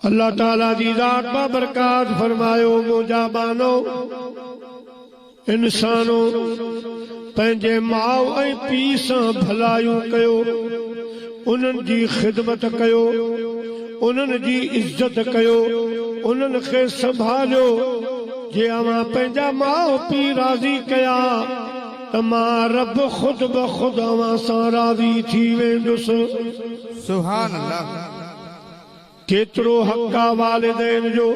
اللہ تعالیٰ دی ذات بابرکات فرمایو مجابانو انسانو پنجے ماؤ اے پیساں بھلایوں کیو انہن جی خدمت کیو انہن جی عزت کیو انہن کے سنبھالو جے اما پنجا ماؤ پی راضی کیا تما رب خود بخود اما سا راضی تھی ویندس سبحان اللہ کیترو حقا والدین جو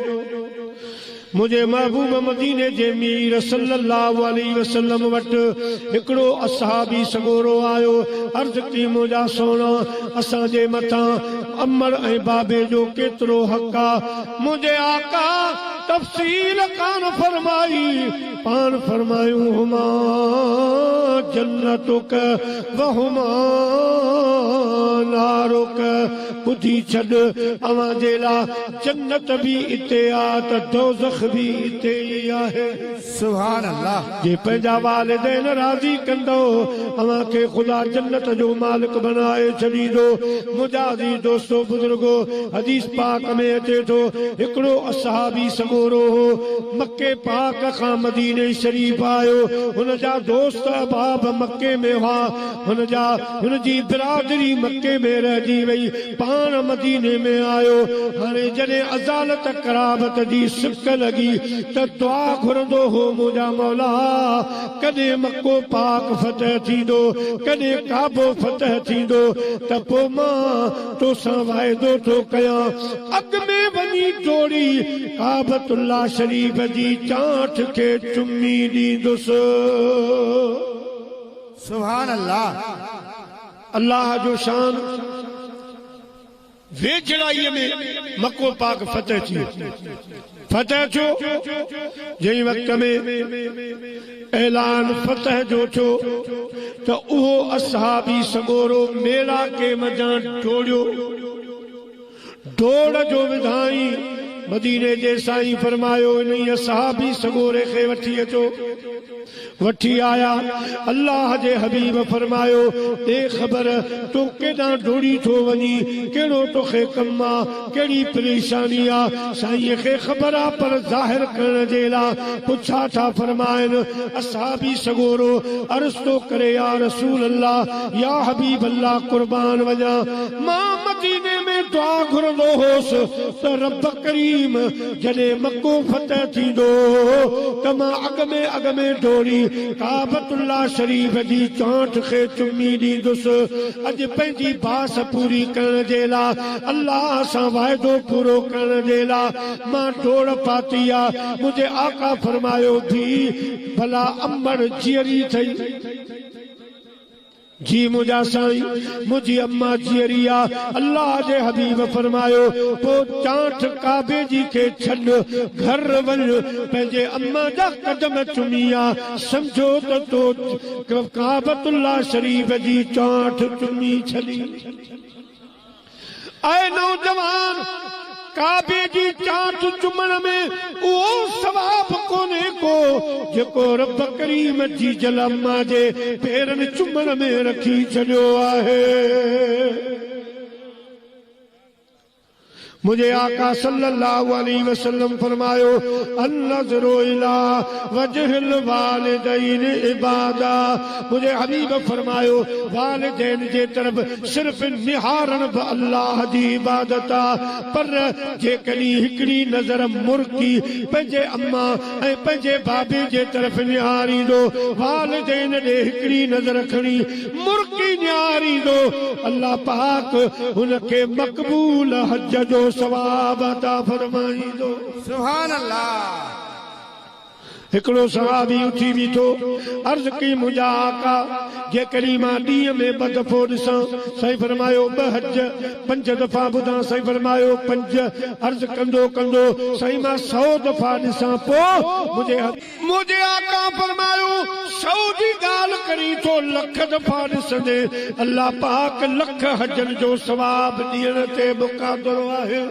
مجھے محبوب مدینے جے میر صلی اللہ علیہ وسلم وٹ ہکڑو اصحابی سگورو آیو عرض کی مجھا سونا اساں جے متاں امر اے بابے جو کیترو حقا مجھے آقا تفصیل کان فرمائی پان فرمایوں ہما جنتک وہما نارک بدھی چھڑ اما جیلا جنت بھی اتے آت دوزخ بھی اتے آئے سبحان اللہ جے پنجا والدین راضی کندو اما کے خدا جنت جو مالک بنائے چلی دو مجازی دوستو بزرگو حدیث پاک میں اتے تو ہکڑو اصحابی سگورو ہو مکے پاک خاں مدینہ شریف آئیو ان جا دوست احباب مکے میں ہوا ان جی برادری مکے میں رہ جی وئی پان مدینے میں آئیو ہنے جنے ازالت قرابت دی سک لگی تا دعا گھردو ہو مجھا مولا کدے مکو پاک فتح تھی دو کدے کعبو فتح تھی دو تا پو ماں تو سنوائے دو تو کیا اگ میں بنی توڑی کعبت اللہ شریف جی چانٹ کے چمی دی دس سبحان اللہ اللہ جو شان وے جڑائی میں مکو پاک فتح تھی فتح چھو جہی وقت میں اعلان فتح جو چھو تو اوہ اصحابی سگورو میرا کے مجان ڈوڑیو ڈوڑ جو بدھائی مدینے جیسائی فرمایو انہی اصحابی سگورے خے وٹھی اچو وٹھی آیا اللہ جے حبیب فرمایو اے خبر تو کیڑا ڈوڑی تھو ونی کیڑو تو خے کما کیڑی پریشانیا سائیں خے خبرہ پر ظاہر کرن جیلا پچھا تھا فرمائن اصحابی سگورو عرض تو کرے یا رسول اللہ یا حبیب اللہ قربان وجہ ماں مدینے میں دعا گھردو ہوس تو رب کریم جنے مکو فتح تھی دو کما اگ میں ڈوڑی کعبت اللہ شریف دی چانٹ خے چمی دی دس اج پینجی باس پوری کرن جیلا اللہ سا وعدو پورو کرن جیلا ماں ڈوڑ پاتیا مجھے آقا فرمایو بھی بھلا امر جیری تھی جی مجھا سائیں مجھے اماں جیریا اللہ جے حبیب فرمایو تو چانٹ کعبے جی کے چھڑ گھر ون پہنجے اماں جا قدم چمیا سمجھو تو کعبت اللہ شریف جی چانٹ چمی چھلی اے نوجوان کعبے جی چانٹ چمن میں او ثواب کونے کو جکو رب کریم جی جلما جے پیرن چمن میں رکھی چھڑیو آہے مجھے آقا صلی اللہ علیہ وسلم فرمایو النظر الى وجہ الوالدین عبادہ مجھے حبیب فرمایو والدین جے طرف صرف نہارن با اللہ دی عبادتا پر جے کلی ہکڑی نظر مرکی پنجے اماں اے پنجے بابے جے طرف نہاری دو والدین دے ہکڑی نظر کھڑی مرکی نہاری دو اللہ پاک ان کے مقبول حج جو ثواب عطا فرمائی دو سبحان اللہ ہکڑو صحابی اٹھی بھی تو عرض کی مجھا آقا یہ کریمہ ڈیم میں بدفو دساں صحیح فرمایو بحج پنج دفعہ بدھاں صحیح فرمایو پنج عرض کندو صحیح ماں 100 دفعہ دساں پو مجھے آقا فرمایو 100 دی گال کری تو لکھ دفعہ دساں دے اللہ پاک لکھ حجن جو ثواب دین تے مقادر ہے